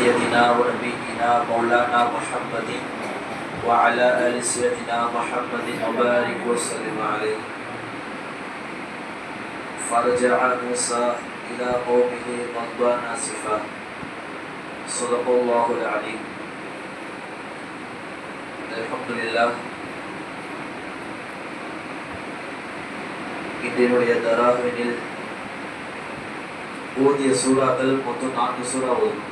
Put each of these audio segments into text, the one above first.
سيدنا ونبينا مولانا محمد وعلى آل سيدنا محمد وبارك وسلم عليه. فرجع موسى إلى قومه غضبان آسفا. صدق الله العليم. الحمد لله. இன்றைய தராவினில் ஓதிய சூறாக்கள் மொத்தம் 4 சூறா ஓதும்.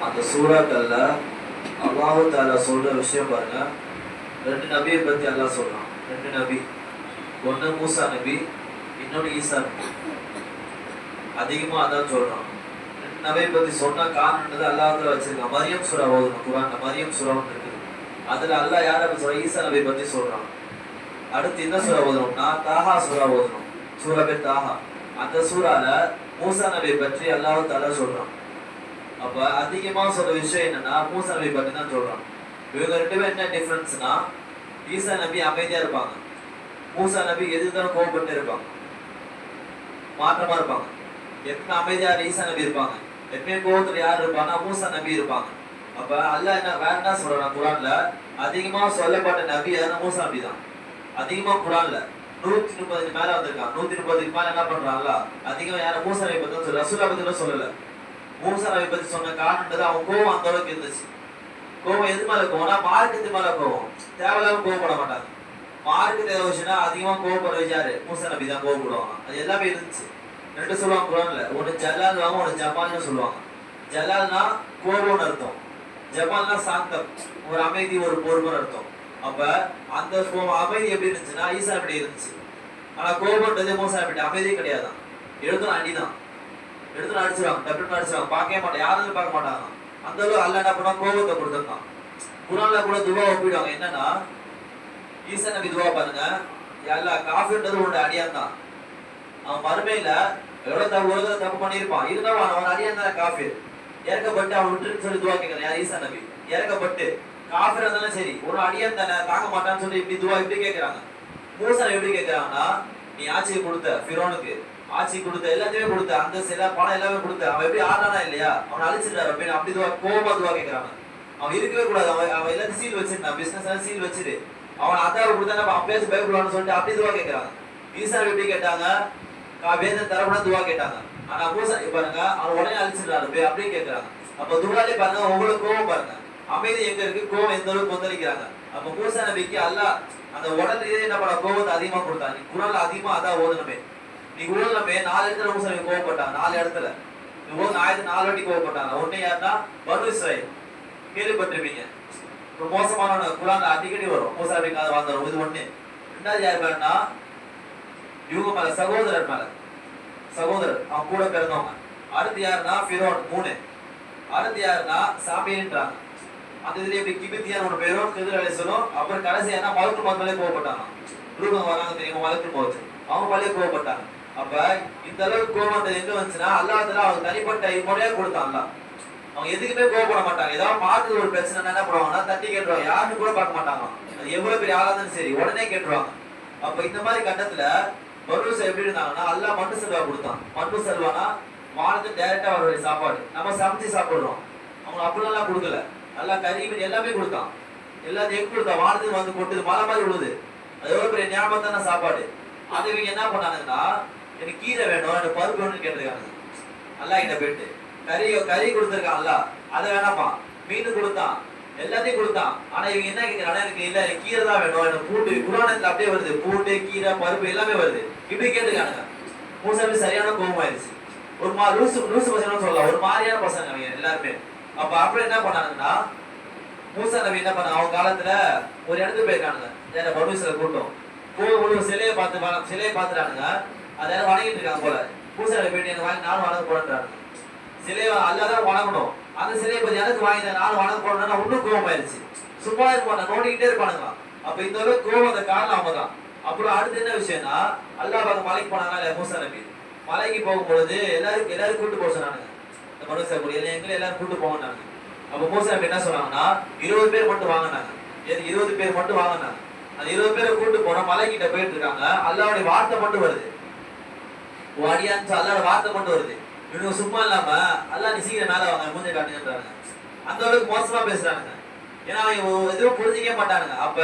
அந்த சூறாக்கள்ல அல்லாஹ் தஆலா சொல்ற விஷயம் பாருங்க. 2 நபியை பத்தி அல்லாஹ் சொல்றான். 2 நபி, ஒன்னு மூசா நபி, இன்னொன்னு ஈசா நபி. அதிகமா அதான் சொல்றான். 2 நபியை பத்தி சொன்னா காரணம் அல்லாஹ் தஆலா வச்சிருக்கான். மரியம் சூறா ஓதும். குர்ஆன்ல மரியம் சூறா இருக்குது. அதுல அல்லாஹ் யாரை பத்தி சொல்றான்? ஈசா நபி பத்தி சொல்றான். அடுத்து என்ன சூறா ஓதணும்னா தாஹா சூறா ஓதணும். சூரா பேர் தாஹா. அந்த சூறால மூசா நபி பற்றி அல்லாஹ் தஆலா சொல்றான். அப்ப அதிகமா சொல்ற விஷயம் என்னன்னா மூசா நபி பற்றி தான் சொல்றான். இவங்க 2 பேரும் என்ன டிஃபரன்ஸ்னா, ஈசா நபி அமைதியா இருப்பாங்க, மூசா நபி எதுதான் கோபப்பட்டு இருப்பாங்க, மாற்றமா இருப்பாங்க. எப்பவுமே அமைதியா ஈசா நபி இருப்பாங்க, எப்பவுமே கோபத்துல யார் இருப்பாங்கன்னா மூசா நபி இருப்பாங்க. அப்ப அல்லாஹ் என்ன வேற என்ன சொல்றான் குர்ஆன்ல, அதிகமா சொல்லப்பட்ட நபி யாருன்னா மூசா நபி தான். அதிகமா குர்ஆன்ல 130 மேல வந்திருக்கான். 130க்கு மேல என்ன பண்றான்ல அதிகமா யார மூசா நபி பத்தி சொல்ல, ரசூலா பத்தி சொல்லல. மூசா நபி பத்தி சொன்ன காரணம் அவன் கோபம் அந்த அளவுக்கு இருந்துச்சு. கோபம் எது மேல கோவம்னா மார்க்கத்து மேல கோபம். தேவையில்லாம கோவப்பட மாட்டாங்க. மார்க்கு தேவை விஷயம்னா அதிகமா கோவப்படுற யாரு? மூசா நபி தான் கோவப்படுவாங்க. அது எல்லாமே இருந்துச்சு. 2 சொல்லுவாங்க குர்ஆன்ல, ஒன்னு ஜலால் வாங்க, ஒன்னு ஜமால்னு சொல்லுவாங்க. ஜலால்னா கோபம்னு அர்த்தம், ஜமால்னா சாந்தம், ஒரு அமைதி, ஒரு பொறுமைன்னு அர்த்தம். அப்ப அந்த அமைதி எப்படி இருந்துச்சுன்னா ஈசா நபி இருந்துச்சு. ஆனா கோபம்ன்றது மூசா நபி அமைதி கிடையாதான். எழுதும் அடிதான், எடுத்து அடிச்சிருவாங்க, டப்புன்னு அடிச்சிருவாங்க, பார்க்கவே மாட்டாங்க, யாரும் பார்க்க மாட்டாங்க. அந்த அளவு அல்லாஹ் என்ன பண்ணா கோபத்தை கொடுத்துருக்கான். குர்ஆன்ல கூட துவா ஒப்பிடுவாங்க. என்னன்னா ஈசா நபி துவா பாருங்க, அல்லாஹ் காஃபிர்ன்றது ஒரு அடியான் தான். அவன் மறுமையில எவ்வளவு தப்பு பண்ணியிருப்பான், இருந்தாலும் அவன் அடியான் தான் காஃபிர். இறக்கப்பட்டு அவன் விட்டுன்னு சொல்லி துவா கேட்கறான். யார்? ஈசா நபி. இறக்கப்பட்டு காஃபிர் இருந்தாலும் சரி, ஒரு அடியான் தானே தாங்க மாட்டான்னு சொல்லி இப்படி துவா இப்படி கேட்கறாங்க. மூசா எப்படி கேட்கறாங்கன்னா, நீ ஆட்சியை கொடுத்த ஃபிரௌனுக்கு, ஆட்சி கொடுத்த, எல்லாத்தையுமே கொடுத்த, அந்த சில பணம் எல்லாமே கொடுத்த, அவன் எப்படி ஆடானா இல்லையா, அவனை அழிச்சிட்டாரு அப்படின்னு அப்படி துவா கோபமா துவா கேட்கறாங்க. அவன் இருக்கவே கூடாது, அவன் எல்லாத்தையும் சீல் வச்சிருந்தான், பிசினஸ் சீல் வச்சிரு, அவன் அத்தாவை கொடுத்தா அவன் பேச பயப்படுவான்னு சொல்லிட்டு அப்படி துவா கேட்கறாங்க. ஈசா எப்படி கேட்டாங்க? வேதம் தரப்பட துவா கேட்டாங்க. ஆனா மூசா பாருங்க, அவன் உடனே அழிச்சிடுறாரு அப்படின்னு கேட்கறாங்க. அப்ப துவாலே பாருங்க, உங்களுக்கு கோபம் பாருங்க, அமைதி எங்க இருக்கு, கோபம் எந்த அளவுக்கு கொந்தளிக்கிறாங்க. அப்ப மூசா நபிக்கு அல்லாஹ் அந்த உடனே என்ன பண்ண கோபத்தை அதிகமா கொடுத்தான். நீ குர்ஆன்ல அதிகமா அதான் ஓதணுமே. நீ ஓதணுமே 4 இடத்துல மூசா நபி கோபப்பட்டாங்க. 4 இடத்துல நீ ஓது 4 வாட்டி கோபப்பட்டாங்க. ஒண்ணு யாருன்னா பனு இஸ்ராயீல், கேள்விப்பட்டிருப்பீங்க. மோசமான குர்ஆன்ல அடிக்கடி வரும் மூசா நபி காது வாழ்ந்தவங்க. இது ஒண்ணு. 2வது யார் பாருன்னா இவங்க மேல சகோதரர் மேல, சகோதரர் அவன் கூட பிறந்தவங்க. அடுத்து யாருன்னா ஃபிரௌன் 3. அடுத்து யாருன்னா சாமியன்றாங்க. அந்த இதுல எப்படி கிபித்தியான ஒரு பேரும் கிதுரலை சொல்லும். அப்புறம் கடைசியா மலக்குல் மௌத் மேலே கோவப்பட்டாங்க. ரூபம் வராங்க தெரியுமா, மலக்குல் மௌத், அவங்க மேலே கோவப்பட்டாங்க. அப்ப இந்த அளவுக்கு கோபம் எங்க வந்துச்சுன்னா அல்லாஹ் தஆலா அவங்க தனிப்பட்ட முறையா கொடுத்தாங்க. அவங்க எதுக்குமே கோவப்பட மாட்டாங்க. ஏதாவது மாத்து ஒரு பிரச்சனை என்ன பண்ணுவாங்கன்னா தட்டி கேட்டுருவாங்க, யாருன்னு கூட பார்க்க மாட்டாங்க. அது எவ்வளவு பெரிய ஆளா இருந்தாலும் சரி உடனே கேட்டுருவாங்க. அப்ப இந்த மாதிரி கட்டத்துல பர்வஸ் எப்படி இருந்தாங்கன்னா அல்லாஹ் மண்ணு செல்வா கொடுத்தான். மண்ணு செல்வானா வானத்து டைரக்டா வர சாப்பாடு நம்ம சமைச்சு சாப்பிடுறோம். அவங்க அப்படிலாம் கொடுக்கல. நல்லா கறி மீன் எல்லாமே கொடுத்தான். எல்லாத்தையும் எங்க கொடுத்தான்? வானத்துக்கு வந்து கொட்டுது, மழை மாதிரி விழுது. அது எவ்வளவு பெரிய ஞாபகத்தான சாப்பாடு. அது இவங்க என்ன பண்ணாங்கன்னா, எனக்கு கீரை வேணும், எனக்கு பருப்பு வேணும்னு கேட்டிருக்காங்க. அல்லாஹ் கிட்ட போயிட்டு கறி கொடுத்துருக்கான் அல்லாஹ், அதை வேணாமா, மீன் கொடுத்தான், எல்லாத்தையும் கொடுத்தான். ஆனா இவங்க என்ன கேட்கிறாங்க, எனக்கு இல்ல எனக்கு கீரை தான் வேணும், எனக்கு பூண்டு, குர்ஆன்ல அப்படியே வருது, பூண்டு கீரை பருப்பு எல்லாமே வருது, இப்படி கேட்டிருக்காங்க. மூசா நபி சரியான கோபம் ஆயிடுச்சு. ஒரு லூசு பசங்க சொல்லலாம், ஒரு மாதிரியான பசங்க அவங்க எல்லாருமே. அப்ப அப்புறம் என்ன பண்ணாங்கன்னா மூசா நபி என்ன பண்ண, அவங்க காலத்துல ஒரு இடத்துக்கு போயிருக்கானுங்க. பனு இஸ்ராயீல் கூட்டம் ஒரு சிலையை பார்த்துட்டானுங்க. அதை வணங்கிட்டு இருக்காங்க போல. மூசா நபி போயிட்டு எனக்கு வாங்கி நானும் வணங்க போறேன்றாங்க. சிலையை அல்லாதான் வணங்கணும், அந்த சிலையை பத்தி எனக்கு வாங்கி நானும் வணங்க போறேன்னா இன்னும் கோபம் ஆயிடுச்சு. சும்மா இருப்பாங்க, நோண்டிக்கிட்டே இருப்பானுங்க. அப்ப இந்த அளவுக்கு கோபம் அந்த காரணம் அவங்க தான். அப்புறம் அடுத்து என்ன விஷயம்னா, அல்லாஹ் பார்க்க மலைக்கு போனாங்க இல்ல மூசா நபி. மலைக்கு போகும்பொழுது எல்லாரும் கூட்டு போக சொன்னானுங்க. இந்த பனு இஸ்ராயீல் எங்களை எல்லாரும் கூட்டு போங்கன்னாங்க. அப்ப மூசா நபி என்ன சொன்னாங்கன்னா 20 பேர் மட்டும் வாங்கினாங்க. 20 பேர் மட்டும் வாங்கினாங்க. அந்த 20 பேரை கூட்டு போனா மலைக்கிட்ட போயிட்டு இருக்காங்க. அல்லாஹ்வுடைய வார்த்தை மட்டும் வருது, அல்லாஹ்வுடைய வார்த்தை மட்டும் வருது. இவனுங்க சும்மா இல்லாம அல்லா நீ சீக்கிரம் மேல வாங்க மூஞ்சை காட்டுங்கன்றாங்க. அந்த அளவுக்கு மோசமா பேசுறானுங்க. ஏன்னா அவங்க எதுவும் புரிஞ்சிக்கவே மாட்டானுங்க. அப்ப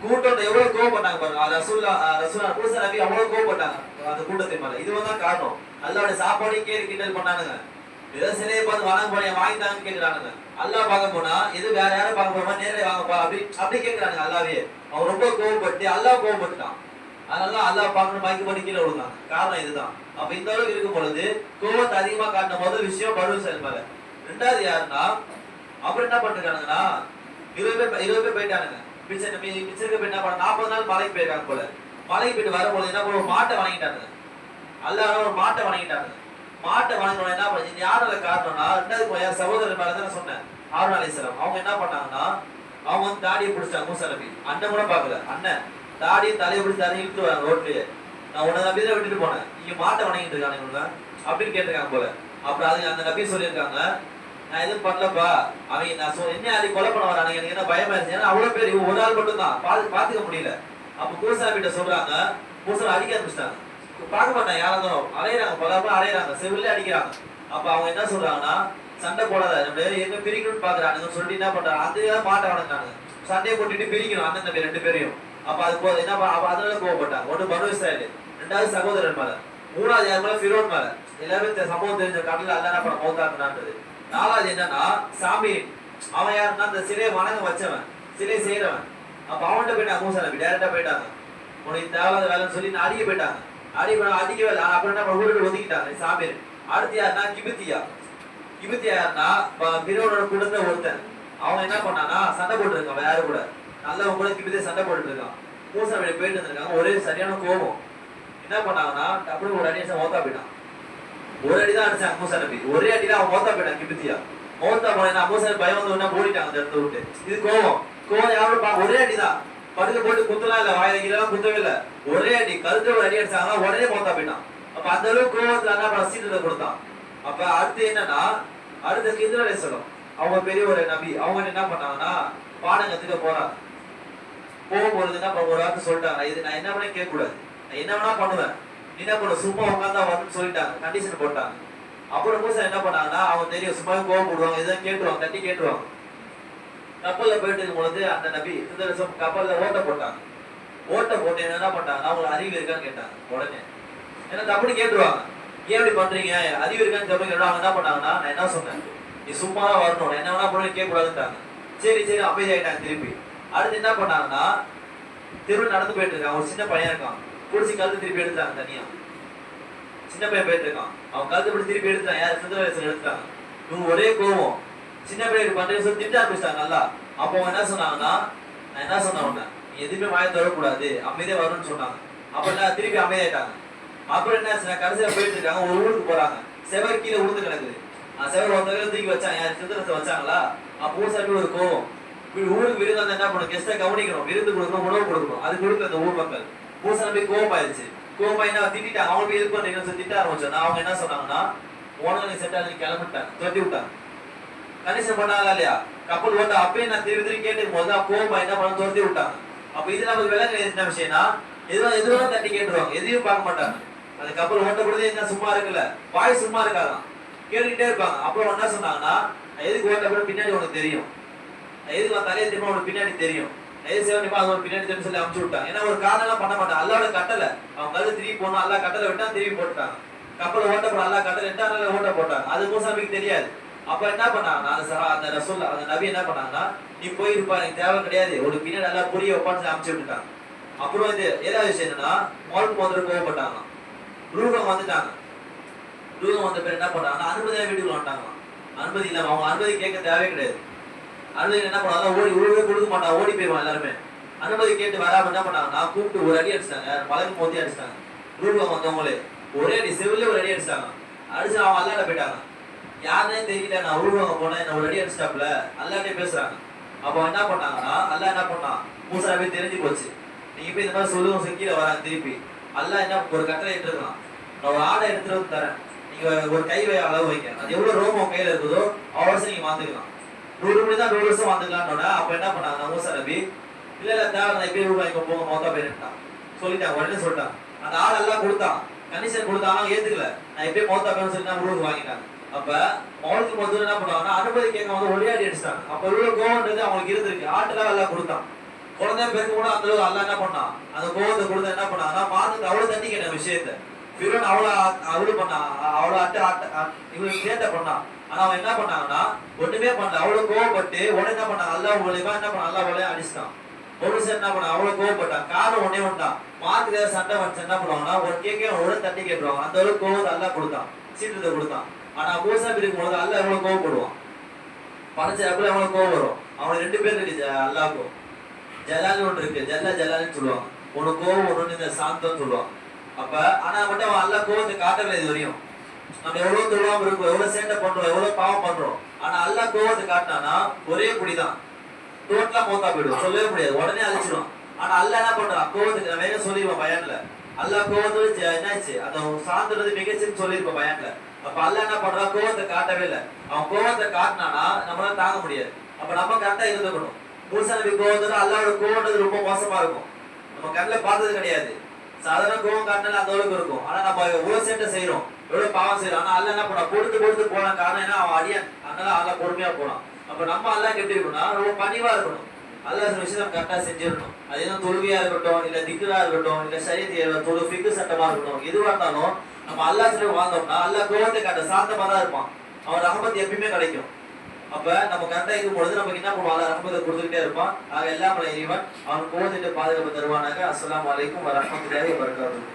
கூட்டம் எவ்வளவு கோவப்பட்டாங்க பாருங்க. ரசூலா மூசா நபி அவ்வளவு கோவப்பட்டாங்க அந்த கூட்டத்தின் மேல. இதுதான் காரணம். அல்லாவுடைய சாப்பாடையும் கேட்டு கிண்டல் பண்ணானுங்க. ஏதோ சிலையை பார்த்து வணங்க போன வாங்கிட்டாங்கன்னு கேட்கிறானுங்க. அல்லா பார்க்க போனா எது வேற யாரும் பார்க்க போறோமா நேரில் வாங்கப்பா அப்படி கேட்கிறானுங்க. அல்லாவே அவன் ரொம்ப கோவப்பட்டு அல்லா கோவப்பட்டுட்டான். அதனால அல்லா பார்க்கணும் வாங்கி பண்ணி கீழே விழுந்தாங்க. காரணம் இதுதான். அப்ப இந்த அளவுக்கு இருக்கும் பொழுது கோவத்தை அதிகமா காட்டின முதல் விஷயம் பருவ செயல்பாடு. ரெண்டாவது யாருன்னா அப்புறம் என்ன பண்ணிருக்கானுங்கன்னா 20 பேர் போயிட்டானுங்க. பிச்சருக்கு போய் என்ன பண்ண 40 நாள் மலைக்கு போயிருக்காங்க போல. மலைக்கு போயிட்டு வரும்போது என்ன பண்ண ஒரு மாட்டை வணங்கிட்டானுங்க. அல்லாஹ் ஒரு மாட்டை வணங்கிட்டானுங்க. மாட்டை வணங்கினோட என்ன பண்ணி யாரோட காரணம்னா ரெண்டாவது சகோதரர் மேல தான் சொன்னேன் ஹாரூன் அலைஹிஸ்ஸலாம். அவங்க என்ன பண்ணாங்கன்னா அவங்க வந்து தாடியை பிடிச்சாங்க. மூசா நபி அண்ணன் கூட பாக்கல. அண்ணன் தாடியை தலையை பிடிச்சி தரையை இழுத்து வராங்க ரோட்லயே. நான் உன்னை நபி தான் விட்டுட்டு போனேன், இங்க மாட்டை வணங்கிட்டு இருக்கானுங்க அப்படின்னு கேட்டிருக்காங்க போல. அப்புறம் அது அந்த நபி சொல்லியிருக்காங்க, நான் எதுவும் பண்ணலப்பா, அவங்க நான் என்ன அதை கொலை பண்ண வரானுங்க, எனக்கு என்ன பயமா இருந்துச்சு. ஏன்னா அவ்வளவு பேர் ஒரு ஆள் மட்டும் தான் பாத்துக்க முடியல. அப்ப மூசா கிட்ட சொல்றாங்க, மூசா அடிக்க ஆரம்பிச்சிட்டாங்க. பார்க்க மாட்டாங்க யாரும் அலையிறாங்க, பல பேர் அலையிறாங்க, செவிலே அடிக்கிறாங்க. அப்ப அவங்க என்ன சொல்றாங்கன்னா சண்டை போடாத எங்க பிரிக்கணும்னு பாக்குறானுங்க சொல்லிட்டு என்ன பண்றாங்க அந்த மாட்டை வணங்கினாங்க. சண்டையை போட்டுட்டு பிரிக்கணும் அண்ணன் தம்பி 2 பேரையும். அப்ப அது போது என்ன அதனால கோவப்பட்டாங்க. ஒன்று பனு இஸ்ராயேல், ரெண்டாவது சகோதரன் மேல, மூணாவது யார் மேல ஃபிரோன் மேல. எல்லாருமே சம்பவம் தெரிஞ்ச கடல அல்ல என்ன பண்ண மௌத்தாக்குனான்றது. நாலாவது என்னன்னா சாமி, அவன் யாருன்னா அந்த சிலையை வணங்க வச்சவன், சிலை செய்யறவன். அப்ப அவன்கிட்ட போயிட்டாங்க மூசா நபி, டைரக்டா போயிட்டாங்க. உனக்கு தேவையான வேலைன்னு சொல்லி அடிக்க போயிட்டாங்க. அடிக்கவே இல்லை. அப்புறம் என்ன ஊருக்கு ஒதுக்கிட்டாங்க சாமி. அடுத்து யாருன்னா கிபித்தியா. கிபித்தியா யாருன்னா பிறோட குடும்ப ஒருத்தன். அவங்க என்ன பண்ணானா சண்டை போட்டு இருக்கான் யாரு கூட, நல்லவங்க கூட கிபித்தியா சண்டை போட்டு இருக்கான். மூசா நபி போயிட்டு இருந்திருக்காங்க. ஒரே சரியான கோபம். என்ன பண்ணாங்கன்னா அப்படின்னு ஒரு அடி அடிச்சா மௌத்தா போயிட்டான். ஒரு அடிதான் அடிச்சாங்க மூசா நபி. ஒரே அடிதான் அவன் மௌத்தா போயிட்டான். கிபித்தியா மௌத்தா போனா மூசா நபி பயம் வந்து ஓடிட்டாங்க அந்த இடத்த விட்டு. இது கோபம் யாரும் ஒரே அடிதான். படுக்க போட்டு குத்தலாம் இல்ல, வாயில கீழெல்லாம் குத்தவே இல்லை. ஒரே அடி கருத்து ஒரு அடி அடிச்சாங்கன்னா உடனே மௌத்தா போயிட்டான். அப்ப அந்த அளவுக்கு கோபத்துல என்ன சீட்டு கொடுத்தான். அப்ப அடுத்து என்னன்னா அடுத்த கிதுர சொல்லும். அவங்க பெரிய ஒரு நபி. அவங்க என்ன பண்ணாங்கன்னா பாடம் கத்துக்க போறாங்க. போகும்போது என்ன ஒரு வார்த்தை சொல்லிட்டாங்க, இது நான் என்ன பண்ண கேட்க கூடாது, நான் என்ன வேணா பண்ணுவேன், நீ என்ன பண்ண சும்மா உட்காந்தா வரணும்னு சொல்லிட்டாங்க. கண்டிஷன் போட்டாங்க. அப்புறம் மூசா என்ன பண்ணாங்கன்னா அவங்க தெரியும் சும்மா கோவம் போடுவாங்க, இதான் கேட்டுருவாங்க, தட்டி கேட்டுருவாங்க. கப்பல்ல போயிட்டு இருக்கும் பொழுது அந்த நபி கப்பல்ல ஓட்ட போட்டாங்க. ஓட்ட போட்டு என்ன பண்ணாங்கன்னா அவங்களுக்கு அறிவு இருக்கான்னு கேட்டாங்க. உடனே என்ன அப்படி கேட்டுருவாங்க, ஏன் இப்படி பண்றீங்க, அறிவு இருக்கான்னு கேட்டு அவங்க என்ன பண்ணாங்கன்னா நான் என்ன சொன்னேன், நீ சும்மா வரணும், என்ன வேணா பண்ணு கேட்க கூடாதுன்றாங்க. சரி அமைதியாயிட்டாங்க. திருப்பி அடுத்து என்ன பண்ணாங்கன்னா தெருவில் நடந்து போயிட்டு இருக்கான். ஒரு சின்ன பையன் இருக்கான், பிடிச்சி கழுத்து திருப்பி எடுத்தாங்க. தனியா சின்ன பையன் போயிட்டு இருக்கான். அவன் கழுத்து பிடிச்சி திருப்பி எடுத்தான். யார் சின்ன வயசுல எடுத்தாங்க. இவங்க ஒரே கோவம், சின்ன பையன் பண்றேன்னு சொல்லி திட்ட ஆரம்பிச்சிட்டாங்க நல்லா. அப்போ அவங்க என்ன சொன்னாங்கன்னா நான் என்ன சொன்னேன், நீ எதுவுமே வாயை தொடக்கூடாது, அமைதியா வரும்னு சொன்னாங்க. அப்ப எல்லாம் திருப்பி அமைதியாயிட்டாங்க. அப்புறம் என்ன கடைசியில போயிட்டு இருக்காங்க. ஒரு ஊருக்கு போறாங்க. செவர் கீழே உளுந்து கிடக்குது. செவர் ஒருத்தவங்க தூக்கி வச்சாங்க. யார் சித்திரத்தை வச்சாங்களா. அப்போ ஊசாட்டி ஒரு கோவம், ஊருக்கு விருந்து என்ன பண்ணணும், கெஸ்ட்டை கவனிக்கணும், விருந்து கொடுக்கணும், உணவு கொடுக்கணும், அது கொடுக்க அந்த ஊர் மக்கள். மூசா நபி கோவமாயிருச்சு. கோவமாயினா திட்டாங்க. அவங்க போய் இது பண்றீங்கன்னு திட்ட ஆரம்பிச்சோன்னா அவங்க என்ன சொன்னாங்கன்னா உனக்கு செட் ஆகி கிளம்பிட்டாங்க, தொட்டி விட்டாங்க. கணிசம் பண்ணாங்களா இல்லையா கப்பல் ஓட்ட. அப்பயே நான் திருப்பி கேட்டுக்கும் போது கோவமா என்ன பண்ண துரத்தி விட்டாங்க. அப்ப இது நமக்கு விலங்கு என்ன விஷயம்னா எதுவும் தட்டி கேட்டுருவாங்க, எதையும் பார்க்க மாட்டாங்க. அந்த கப்பல் ஓட்டப்படுறது என்ன சும்மா இருக்குல்ல, வாய் சும்மா இருக்காதான், கேட்டுக்கிட்டே இருப்பாங்க. அப்புறம் என்ன சொன்னாங்கன்னா எதுக்கு ஓட்டப்பட பின்னாடி உனக்கு தெரியும், எதுக்கு தலையை திரும்ப உனக்கு பின்னாடி தெரியும், எது சேவனிப்பா அது ஒரு பின்னாடி தெரியும் சொல்லி அமுச்சு விட்டாங்க. ஏன்னா ஒரு காரணம் எல்லாம் பண்ண மாட்டாங்க. அல்லாவோட கட்டளை, அவங்க கருத்து திருப்பி போனோம், அல்லா கட்டளை விட்டா திருப்பி போட்டுட்டாங்க. கப்பல் ஓட்டப்பட அல்லா கட்டளை விட்டா நல்லா ஓட்ட போட்டாங்க. அது மூசா நபிக்கு தெரியாது. அப்ப என்ன பண்ணாங்கன்னா அந்த ரசூல் அந்த நபி என்ன பண்ணாங்கன்னா நீ போயிருப்பா, எனக்கு தேவை கிடையாது, ஒரு பின்னாடி நல்லா புரிய வைப்பான்னு அமுச்சு விட்டுட்டாங்க. அப்புறம் இது ஏதாவது விஷயம் என்னன்னா மோலுக்கு வந்துட்டு கோவப்பட்டாங்க. ரூபம் வந்துட்டாங்க. ரூபம் வந்த பேர் என்ன பண்ணாங்கன்னா அனுமதியா வீட்டுக்குள்ள வந்துட்டாங்களாம். அனுமதி இல்லாம அவங்க அனுமதி கேட்க தேவையே கிடையாது. அனுமதி என்ன பண்ணாங்க ஓடி உருவே கொடுக்க மாட்டாங்க, ஓடி போயிடுவான் எல்லாருமே. அனுமதி கேட்டு வராம என்ன பண்ணாங்கன்னா கூப்பிட்டு ஒரு அடி அடிச்சிட்டாங்க, மலைக்கு மோத்தி அடிச்சிட்டாங்க. ரூபம் வந்தவங்களே ஒரே அடி செவிலே ஒரு அடி அடிச்சிட்டாங்க. அடிச்சு அவங்க அல்லாட போயிட்டாங்க. யாருன்னே தெரியல, நான் உருவங்க போனேன், என்ன ஒரு அடி அடிச்சிட்டாப்புல அல்லாட்டே பேசுறாங்க. அப்போ என்ன பண்ணாங்கன்னா அல்லா என்ன பண்ணான், மூசா நபி தெரிஞ்சு போச்சு, நீங்க போய் இந்த மாதிரி சொல்லுவோம் கீழே வராங்க. திருப்பி அல்லா என்ன ஒரு கட்டளை எடுத்துருக்கலாம், நான் ஒரு ஆடை எடுத்துட்டு வந்து தரேன், நீங்க ஒரு கை அளவு வைக்க, அது எவ்வளவு ரோமம் கையில இருக்குதோ அவசியம் நீங்க மாத்துக்கலாம், 100 மணி தான் 100 வருஷம் மாத்துக்கலாம்னோட. அப்ப என்ன பண்ணாங்க மூசா நபி, இல்ல தேவை நான் இப்பயே ரூபாய்க்கு போங்க மொத்தம் போயிருட்டான் சொல்லிட்டாங்க. உடனே சொல்லிட்டாங்க. அந்த ஆள் எல்லாம் கொடுத்தான். கண்டிஷன் கொடுத்தாலும் ஏத்துக்கல. நான் எப்பயும் மௌத்தா பேச சொல்லி நான் ரூல்ஸ் வாங்கிட்டாங்க. அப்ப மௌத்துக்கு மொத்தம் என்ன பண்ணுவாங்கன்னா அனுமதி கேட்க வந்து ஒளியாடி அடிச்சிட்டாங்க. அப்ப இவ்வளவு கோவம்ன்றது அவங்களுக்கு இருந்திருக்கு. ஆட்டுல எல்லாம் கொடுத்தான். குழந்தை பேருக்கு கூட அந்த அளவுக்கு அல்ல என்ன பண்ணான், அந்த கோவத்தை கொடுத்து என்ன பண்ணாங்கன்னா மாத்துக்கு அவ்வளவு தண்ணி கேட்ட விஷயத்த பிறன் அவ்வளவு பண்ணா, அவ்வளவு இவங்களுக்கு சேட்டை பண்ணான். ஆனா அவன் என்ன பண்ணாங்கன்னா ஒண்ணுமே பண்ணல. அவ்வளவு கோவப்பட்டு உடனே என்ன பண்ணாங்க, அல்லா மூலியமா என்ன பண்ண, அல்லா மூலியம் அடிச்சிட்டான். ஒரு சார் என்ன பண்ண, அவ்வளவு கோவப்பட்டான். காரணம் ஒன்னே ஒன்றான், மாத்துக்கு ஏதாவது சண்டை வந்து என்ன பண்ணுவாங்கன்னா ஒரு கேட்க உடனே தண்ணி கேட்டுருவாங்க. அந்த அளவுக்கு கோவத்தை அல்லா கொடுத்தான், சீற்றத்தை கொடுத்தான். ஆனா மூசா இருக்கும் போது அல்லா எவ்வளவு கோவப்படுவான், படைச்ச அப்பல எவ்வளவு கோவம் வரும். அவன் 2 பேர் இருக்கு அல்லாக்கும். ஜலால் ஒன்று இருக்கு, ஜலால்னு சொல்லுவாங்க. ஒண்ணு கோவம், ஒண்ணு இந்த சாந்தம் சொல்லுவாங்க. அப்ப ஆனா மட்டும் அவன் அல்லா கோவத்தை காட்டல. இது வரையும் நம்ம எவ்வளவு தொழுவாம இருக்கோம், எவ்வளவு சேட்டை பண்றோம், எவ்வளவு பாவம் பண்றோம். ஆனா அல்லா கோவத்தை காட்டினானா ஒரே குடிதான், டோட்டலா மௌத்தா போயிடும், சொல்லவே முடியாது, உடனே அழிச்சிடும். ஆனா அல்லா என்ன பண்றான், கோவத்துக்கு நான் வேற சொல்லிருப்பேன் பயான்ல. அல்லா கோவத்தோட என்னாச்சு, அந்த சாந்தது மிகச்சின்னு சொல்லிருப்பேன் பயான்ல. அப்ப அல்லா என்ன பண்றான், கோவத்தை காட்டவே இல்லை. அவன் கோவத்தை காட்டினானா நம்மளால தாங்க முடியாது. அப்ப நம்ம கரெக்டா இருந்துக்கணும். மூசா நபி கோவத்தோட அல்லாவோட கோவன்றது ரொம்ப மோசமா இருக்கும். நம்ம கண்ணில் பார்த்தது கிடையாது. சாதாரண கோவம் காட்டினால அந்த அளவுக்கு இருக்கும். ஆனா நம்ம எவ்வளவு சேட்டை செய்யறோம், எவ்வளவு பாவம் செய்யறோம். ஆனா அல்ல என்ன பண்ணா, கொடுத்து போன காரணம் என்ன, அவன் அடியான், அதனால அல்ல பொறுமையா போனான். அப்ப நம்ம அல்ல எப்படி இருக்கணும்னா ரொம்ப பணிவா இருக்கணும். அல்ல விஷயம் கரெக்டா செஞ்சிடணும். அது என்ன தொழுவியா இருக்கட்டும், இல்ல திக்குரா இருக்கட்டும், இல்ல சரியத்தை ஃபிக்கு சட்டமா இருக்கட்டும், எதுவா இருந்தாலும் நம்ம அல்லா சொல்லி வாழ்ந்தோம்னா அல்ல கோவத்தை காட்ட சாந்தமா தான் இருப்பான். அவன் ரஹமத் எப்பயுமே கிடைக்கும். அப்ப நம்ம கரெக்டா இருக்கும் பொழுது நமக்கு என்ன பண்ணுவோம், அல்ல ரஹமத்தை கொடுத்துக்கிட்டே இருப்பான். ஆக எல்லாம் இறைவன் அவன் கோவத்திட்டு பாதுகாப்பு தருவானாக. அஸ்ஸலாமு அலைக்கும் வரஹ்மத்துல்லாஹி வபரகாத்துஹு.